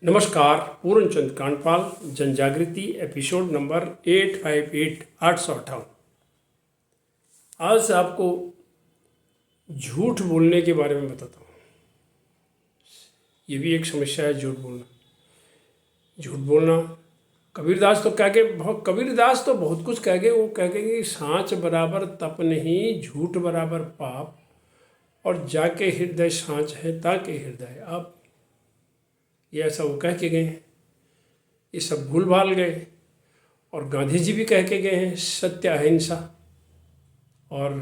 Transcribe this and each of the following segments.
नमस्कार। पूर्णचंद कांडपाल, जन जागृति, एपिसोड नंबर 858, 858। आज आपको झूठ बोलने के बारे में बताता हूँ। ये भी एक समस्या है, झूठ बोलना। झूठ बोलना कबीरदास तो बहुत कुछ कह गए। वो कह गए कि सांच बराबर तप नहीं, झूठ बराबर पाप, और जाके हृदय सांच है ताके हृदय आप। ये ऐसा वो कह के गए हैं। ये सब भूल भाल गए। और गांधी जी भी कह के गए हैं, सत्य अहिंसा और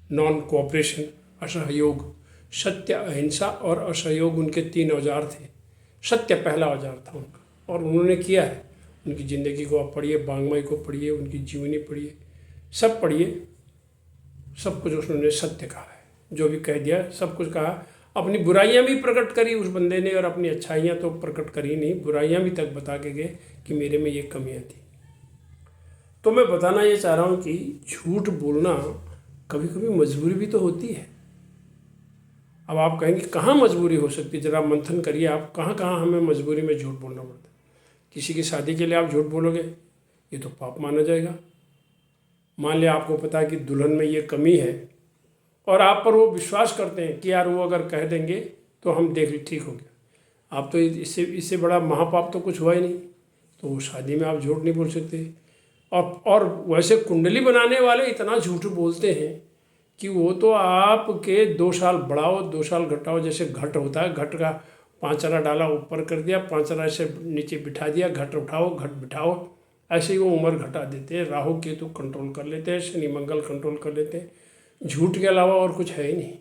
नॉन कोऑपरेशन, असहयोग। सत्य, अहिंसा और असहयोग उनके 3 औजार थे। सत्य पहला औजार था उनका, और उन्होंने किया है। उनकी ज़िंदगी को आप पढ़िए, वाङ्मय को पढ़िए, उनकी जीवनी पढ़िए, सब पढ़िए। सब कुछ उन्होंने सत्य कहा है। जो भी कह दिया सब कुछ कहा। अपनी बुराइयां भी प्रकट करी उस बंदे ने, और अपनी अच्छाइयां तो प्रकट करी नहीं, बुराइयां भी तक बता के गए कि मेरे में ये कमियां थी। तो मैं बताना ये चाह रहा हूँ कि झूठ बोलना कभी कभी मजबूरी भी तो होती है। अब आप कहेंगे कहाँ मजबूरी हो सकती है, ज़रा मंथन करिए आप, कहाँ कहाँ हमें मजबूरी में झूठ बोलना पड़ता है। किसी की शादी के लिए आप झूठ बोलोगे, ये तो पाप माना जाएगा। मान लिया आपको पता है कि दुल्हन में ये कमी है, और आप पर वो विश्वास करते हैं कि यार वो अगर कह देंगे तो हम देख ठीक हो गया। आप तो इससे बड़ा महापाप तो कुछ हुआ ही नहीं। तो वो शादी में आप झूठ नहीं बोल सकते। और वैसे कुंडली बनाने वाले इतना झूठ बोलते हैं कि वो तो आपके 2 साल बढ़ाओ 2 साल घटाओ। जैसे घट होता है, घट का 5 आना डाला ऊपर कर दिया, 5 आना से नीचे बिठा दिया, घट उठाओ घट बिठाओ, ऐसे ही वो उम्र घटा देते हैं। राहु केतु कंट्रोल कर लेते हैं, शनि मंगल कंट्रोल कर लेते हैं। झूठ के अलावा और कुछ है ही नहीं।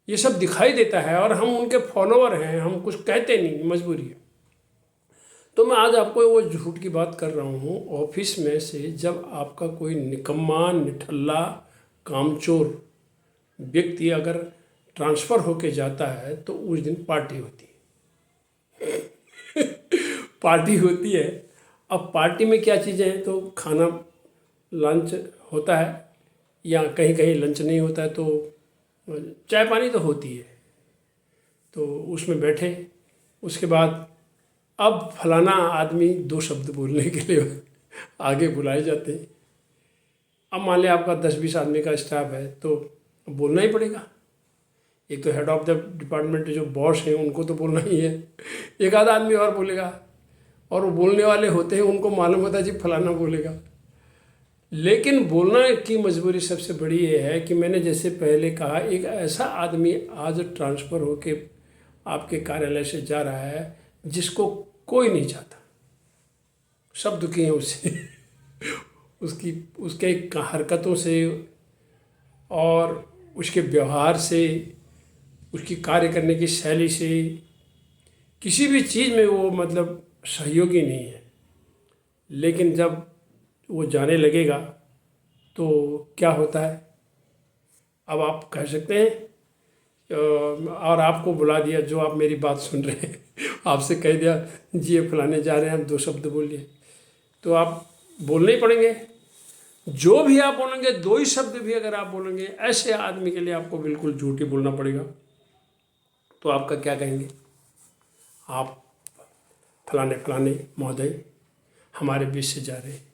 ये सब दिखाई देता है और हम उनके फॉलोअर हैं, हम कुछ कहते नहीं, मजबूरी है। तो मैं आज आपको वो झूठ की बात कर रहा हूँ। ऑफिस में से जब आपका कोई निकम्मा, निठल्ला, कामचोर व्यक्ति अगर ट्रांसफ़र होके जाता है तो उस दिन पार्टी होती है। पार्टी होती है। अब पार्टी में क्या चीज़ें हैं, तो खाना, लंच होता है, या कहीं कहीं लंच नहीं होता है तो चाय पानी तो होती है। तो उसमें बैठे, उसके बाद अब फलाना आदमी 2 शब्द बोलने के लिए आगे बुलाए जाते हैं। अब मान लिया आपका 10-20 आदमी का स्टाफ है तो बोलना ही पड़ेगा। एक तो हेड ऑफ द डिपार्टमेंट जो बॉस हैं उनको तो बोलना ही है, एक आधा आदमी और बोलेगा, और वो बोलने वाले होते हैं, उनको मालूम होता है जी फलाना बोलेगा। लेकिन बोलना की मजबूरी सबसे बड़ी ये है कि मैंने जैसे पहले कहा, एक ऐसा आदमी आज ट्रांसफ़र होके आपके कार्यालय से जा रहा है जिसको कोई नहीं चाहता। सब दुखी हैं उससे। उसके हरकतों से और उसके व्यवहार से, उसकी कार्य करने की शैली से, किसी भी चीज़ में वो मतलब सहयोगी नहीं है। लेकिन जब वो जाने लगेगा तो क्या होता है, अब आप कह सकते हैं और आपको बुला दिया, जो आप मेरी बात सुन रहे हैं, आपसे कह दिया जी ये फलाने जा रहे हैं, हम 2 शब्द बोलिए, तो आप बोलने ही पड़ेंगे। जो भी आप बोलेंगे, 2 ही शब्द भी अगर आप बोलेंगे, ऐसे आदमी के लिए आपको बिल्कुल झूठ ही बोलना पड़ेगा। तो आपका क्या कहेंगे, आप फलाने फलाने महोदय हमारे बीच से जा रहे हैं।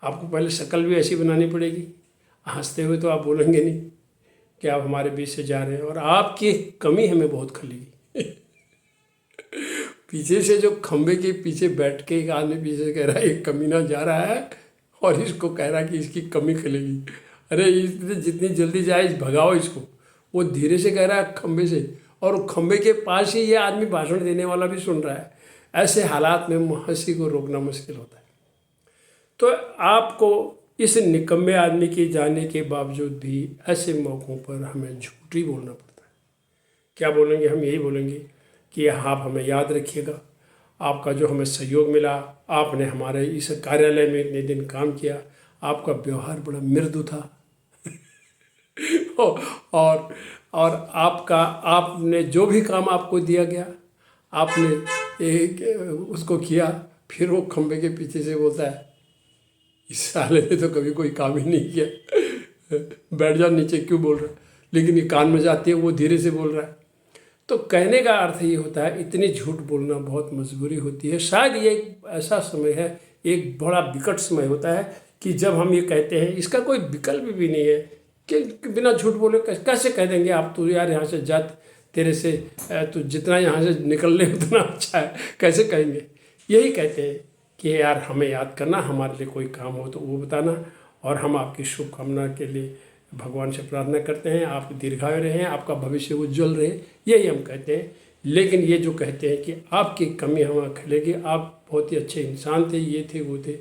आपको पहले शक्ल भी ऐसी बनानी पड़ेगी, हंसते हुए तो आप बोलेंगे नहीं कि आप हमारे बीच से जा रहे हैं, और आपकी कमी हमें बहुत खलेगी। पीछे से जो खंबे के पीछे बैठ के एक आदमी पीछे से कह रहा है एक कमीना जा रहा है, और इसको कह रहा है कि इसकी कमी खलेगी। अरे जितनी जल्दी जाए भगाओ इसको। वो धीरे से कह रहा है खंबे से, और खंबे के पास ही ये आदमी भाषण देने वाला भी सुन रहा है। ऐसे हालात में हंसी को रोकना मुश्किल होता है। तो आपको इस निकम्मे आदमी के जाने के बावजूद भी ऐसे मौक़ों पर हमें झूठ ही बोलना पड़ता है। क्या बोलेंगे, हम यही बोलेंगे कि आप हमें याद रखिएगा, आपका जो हमें सहयोग मिला, आपने हमारे इस कार्यालय में इतने दिन काम किया, आपका व्यवहार बड़ा मृदु था। और आपने जो भी काम आपको दिया गया आपने उसको किया। फिर वो खंबे के पीछे से बोलता है इस साले ने तो कभी कोई काम ही नहीं किया, बैठ जा नीचे, क्यों बोल रहा है। लेकिन ये कान में जाती है, वो धीरे से बोल रहा है। तो कहने का अर्थ ये होता है इतनी झूठ बोलना बहुत मजबूरी होती है। शायद ये एक ऐसा समय है, एक बड़ा विकट समय होता है कि जब हम ये कहते हैं, इसका कोई विकल्प भी नहीं है कि बिना झूठ बोले कैसे कह देंगे आप तो यार यहाँ से जा, तेरे से तो जितना यहाँ से निकल ले उतना अच्छा है, कैसे कहेंगे। यही कहते हैं कि यार हमें याद करना, हमारे लिए कोई काम हो तो वो बताना, और हम आपकी शुभकामना के लिए भगवान से प्रार्थना करते हैं, आप दीर्घायु रहें, आपका भविष्य उज्जवल रहे, यही हम कहते हैं। लेकिन ये जो कहते हैं कि आपकी कमी हमें खलेगी, आप बहुत ही अच्छे इंसान थे, ये थे वो थे,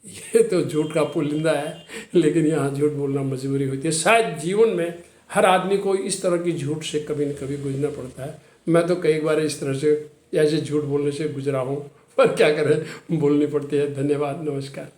ये तो झूठ का पुलिंदा है। लेकिन यहाँ झूठ बोलना मजबूरी होती है। शायद जीवन में हर आदमी को इस तरह की झूठ से कभी न कभी गुजरना पड़ता है। मैं तो कई बार इस तरह से ऐसे झूठ बोलने से गुजरा हूँ, पर क्या करें, बोलनी पड़ती है। धन्यवाद, नमस्कार।